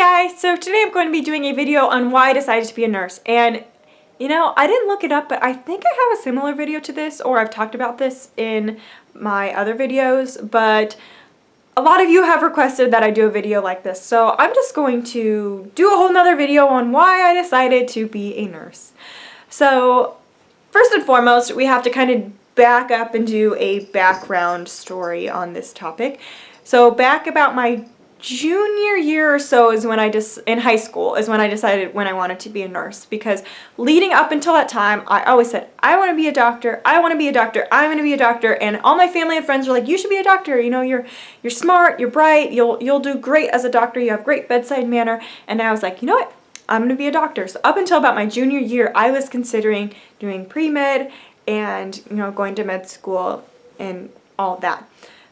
guys, so today I'm going to be doing a video on why I decided to be a nurse. And you know, I didn't look it up, but I think I have a similar video to this, or I've talked about this in my other videos, but a lot of you have requested that I do a video like this. So I'm just going to do a whole nother video on why I decided to be a nurse. So first and foremost, we have to kind of back up and do a background story on this topic. So back about my junior year or so is when in high school is when I decided when I wanted to be a nurse, because leading up until that time I always said I want to be a doctor, I want to be a doctor, I want to be a doctor, and all my family and friends were like, you should be a doctor, you know, you're smart, you're bright, you'll do great as a doctor, you have great bedside manner. And I was like, you know what, I'm going to be a doctor. So up until about my junior year I was considering doing pre-med and, you know, going to med school and all that.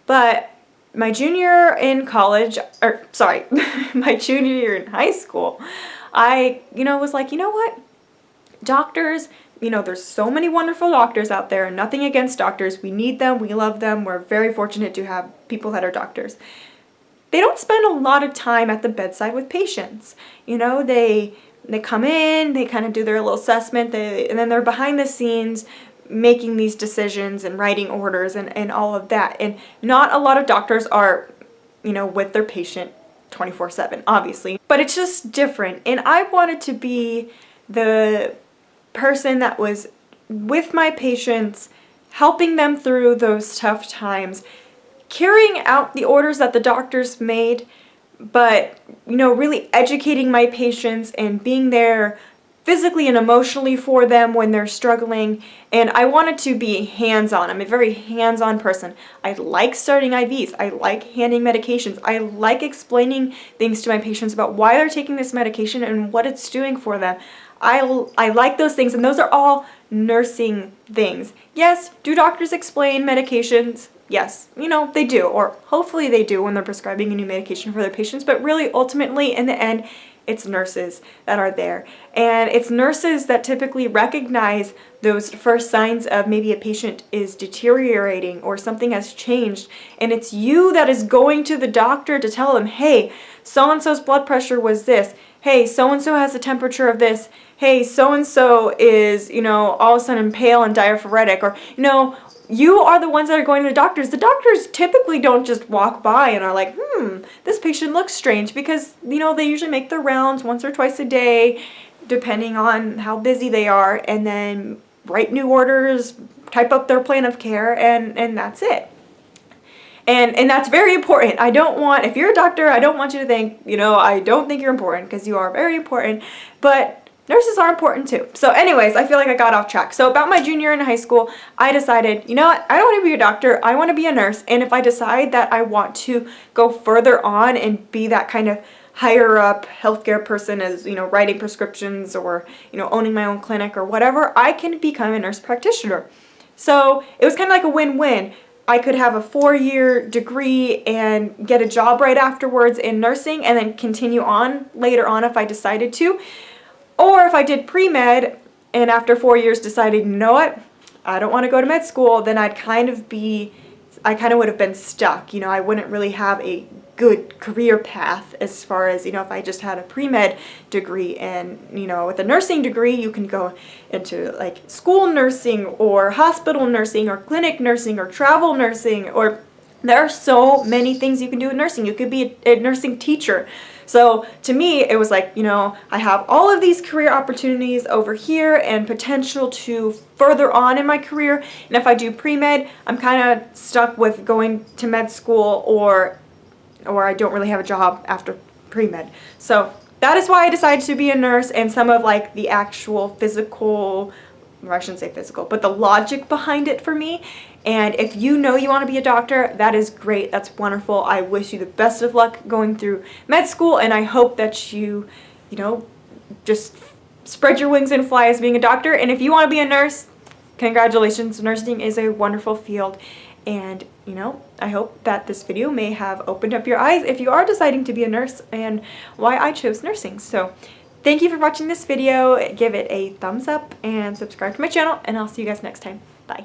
But my junior in college, or sorry, my junior year in high school, I, was like, you know what? Doctors, there's so many wonderful doctors out there. Nothing against doctors. We need them. We love them. We're very fortunate to have people that are doctors. They don't spend a lot of time at the bedside with patients. They come in, they kind of do their little assessment, and then they're behind the scenes making these decisions and writing orders and all of that. And not a lot of doctors are, with their patient 24/7, obviously. But it's just different. And I wanted to be the person that was with my patients, helping them through those tough times, carrying out the orders that the doctors made, but, really educating my patients and being there physically and emotionally for them when they're struggling. And I wanted to be hands-on. I'm a very hands-on person. I like starting IVs. I like handing medications. I like explaining things to my patients about why they're taking this medication and what it's doing for them. I like those things, and those are all nursing things. Yes, do doctors explain medications? Yes, they do, or hopefully they do when they're prescribing a new medication for their patients, but really ultimately in the end, it's nurses that are there. And it's nurses that typically recognize those first signs of maybe a patient is deteriorating or something has changed. And it's you that is going to the doctor to tell them, hey, so-and-so's blood pressure was this. Hey, so-and-so has a temperature of this. Hey, so-and-so is, all of a sudden pale and diaphoretic. Or, you are the ones that are going to the doctors. The doctors typically don't just walk by and are like, this patient looks strange, because, they usually make their rounds once or twice a day, depending on how busy they are, and then write new orders, type up their plan of care, and that's it. And that's very important. If you're a doctor, I don't want you to think, I don't think you're important, because you are very important, but nurses are important too. So anyways, I feel like I got off track. So about my junior year in high school, I decided, you know what, I don't want to be a doctor, I want to be a nurse. And if I decide that I want to go further on and be that kind of higher up healthcare person, as, writing prescriptions or, owning my own clinic or whatever, I can become a nurse practitioner. So it was kind of like a win-win. I could have a 4-year degree and get a job right afterwards in nursing, and then continue on later on if I decided to. Or if I did pre-med and after 4 years decided, you know what, I don't want to go to med school, then I kind of would have been stuck. I wouldn't really have a good career path as far as, if I just had a pre-med degree. And, with a nursing degree, you can go into like school nursing or hospital nursing or clinic nursing or travel nursing, or there are so many things you can do in nursing. You could be a nursing teacher. So to me, it was like, I have all of these career opportunities over here and potential to further on in my career. And if I do pre-med, I'm kind of stuck with going to med school, or I don't really have a job after pre-med. So that is why I decided to be a nurse, and some of like the actual physical, or I shouldn't say physical, but the logic behind it for me. And if you want to be a doctor, that is great. That's wonderful. I wish you the best of luck going through med school, and I hope that you, just spread your wings and fly as being a doctor. And if you want to be a nurse, congratulations. Nursing is a wonderful field. And, I hope that this video may have opened up your eyes if you are deciding to be a nurse, and why I chose nursing. So thank you for watching this video. Give it a thumbs up and subscribe to my channel, and I'll see you guys next time. Bye.